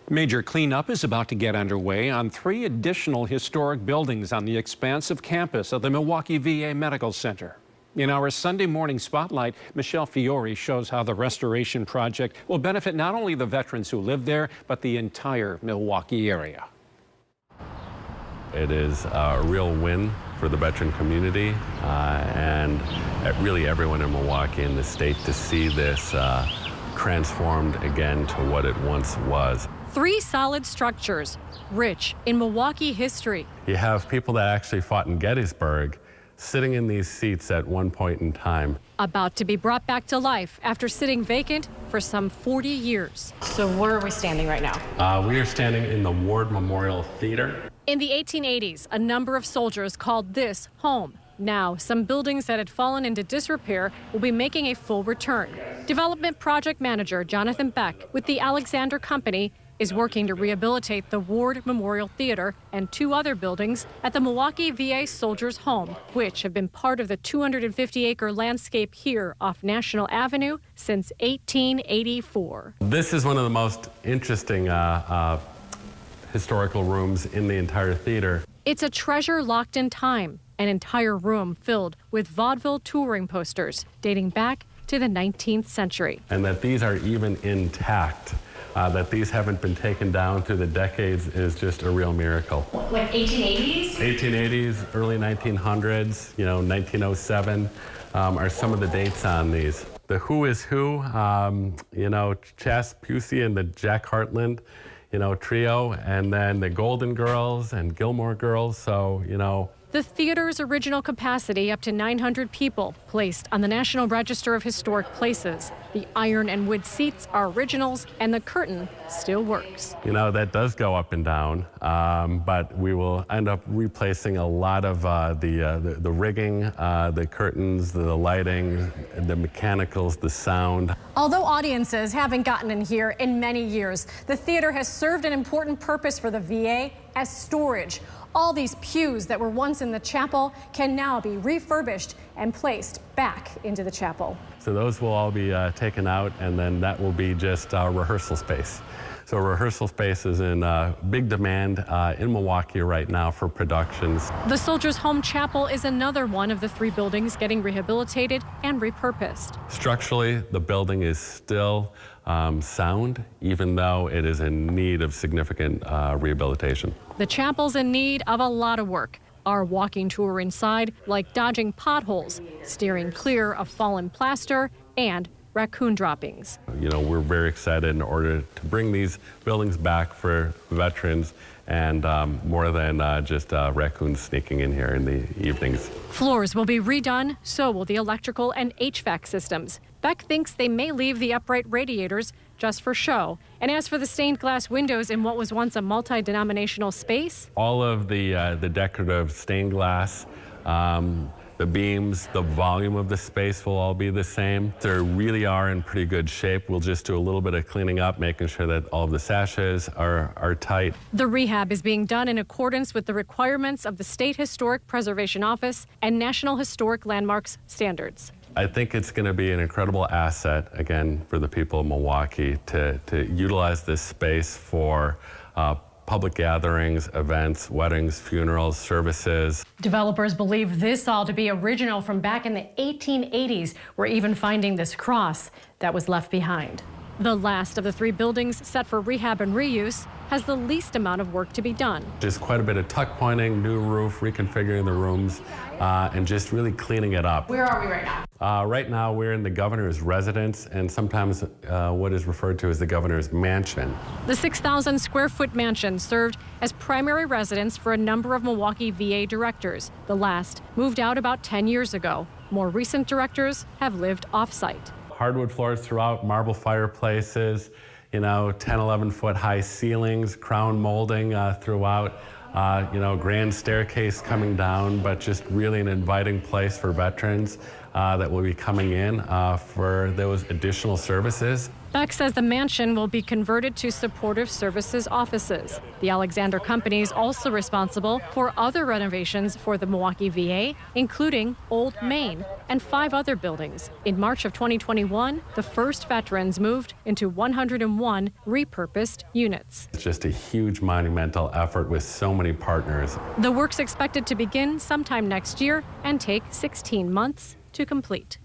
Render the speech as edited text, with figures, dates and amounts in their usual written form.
Major cleanup is about to get underway on 3 additional historic buildings on the expansive campus of the Milwaukee VA Medical Center. In our Sunday morning spotlight, Michelle Fiore shows how the restoration project will benefit not only the veterans who live there, but the entire Milwaukee area. It is a real win for the veteran community and really everyone in Milwaukee and the state to see this transformed again to what it once was. 3 solid structures, rich in Milwaukee history. You have people that actually fought in Gettysburg sitting in these seats at one point in time. About to be brought back to life after sitting vacant for some 40 years. So where are we standing right now? We are standing in the Ward Memorial Theater. In the 1880s, a number of soldiers called this home. Now, some buildings that had fallen into disrepair will be making a full return. Development project manager Jonathan Beck with the Alexander Company is working to rehabilitate the Ward Memorial Theater and 2 other buildings at the Milwaukee VA Soldiers Home, which have been part of the 250-acre landscape here off National Avenue since 1884. This is one of the most interesting historical rooms in the entire theater. It's a treasure locked in time, an entire room filled with vaudeville touring posters dating back to the 19th century. And that these are even intact. That these haven't been taken down through the decades is just a real miracle. Like 1880s? 1880s, early 1900s, 1907 are some of the dates on these. The Who is Who, Chas Pusey and the Jack Hartland, trio, and then the Golden Girls and Gilmore Girls, so, The theater's original capacity, up to 900 people, placed on the National Register of Historic Places. The iron and wood seats are originals, and the curtain still works. That does go up and down, but we will end up replacing a lot of the rigging, the curtains, the lighting, the mechanicals, the sound. Although audiences haven't gotten in here in many years, the theater has served an important purpose for the VA as storage. All these pews that were once in the chapel can now be refurbished and placed back into the chapel. So those will all be taken out, and then that will be just rehearsal space. So rehearsal space is in big demand in Milwaukee right now for productions. The Soldiers Home Chapel is another one of the 3 buildings getting rehabilitated and repurposed. Structurally, the building is still sound, even though it is in need of significant rehabilitation. The chapel's in need of a lot of work. Our walking tour inside, like dodging potholes, steering clear of fallen plaster, and raccoon droppings. We're very excited in order to bring these buildings back for veterans and more than just raccoons sneaking in here in the evenings. Floors will be redone, so will the electrical and HVAC systems. Beck thinks they may leave the upright radiators just for show. And as for the stained glass windows in what was once a multi-denominational space, all of the decorative stained glass, the beams, the volume of the space will all be the same. They really are in pretty good shape. We'll just do a little bit of cleaning up, making sure that all of the sashes are tight. The rehab is being done in accordance with the requirements of the State Historic Preservation Office and National Historic Landmarks standards. I think it's going to be an incredible asset, again, for the people of Milwaukee to utilize this space for public gatherings, events, weddings, funerals, services. Developers believe this all to be original from back in the 1880s. We're even finding this cross that was left behind. The last of the 3 buildings set for rehab and reuse has the least amount of work to be done. Just quite a bit of tuck pointing, new roof, reconfiguring the rooms, and just really cleaning it up. Where are we right now? Right now we're in the governor's residence and sometimes what is referred to as the governor's mansion. The 6,000 square foot mansion served as primary residence for a number of Milwaukee VA directors. The last moved out about 10 years ago. More recent directors have lived off-site. Hardwood floors throughout, marble fireplaces, 10, 11-foot high ceilings, crown molding throughout, grand staircase coming down, but just really an inviting place for veterans that will be coming in for those additional services. Beck says the mansion will be converted to supportive services offices. The Alexander Company is also responsible for other renovations for the Milwaukee VA, including Old Main and 5 other buildings. In March of 2021, the first veterans moved into 101 repurposed units. It's just a huge monumental effort with so many partners. The work's expected to begin sometime next year and take 16 months to complete.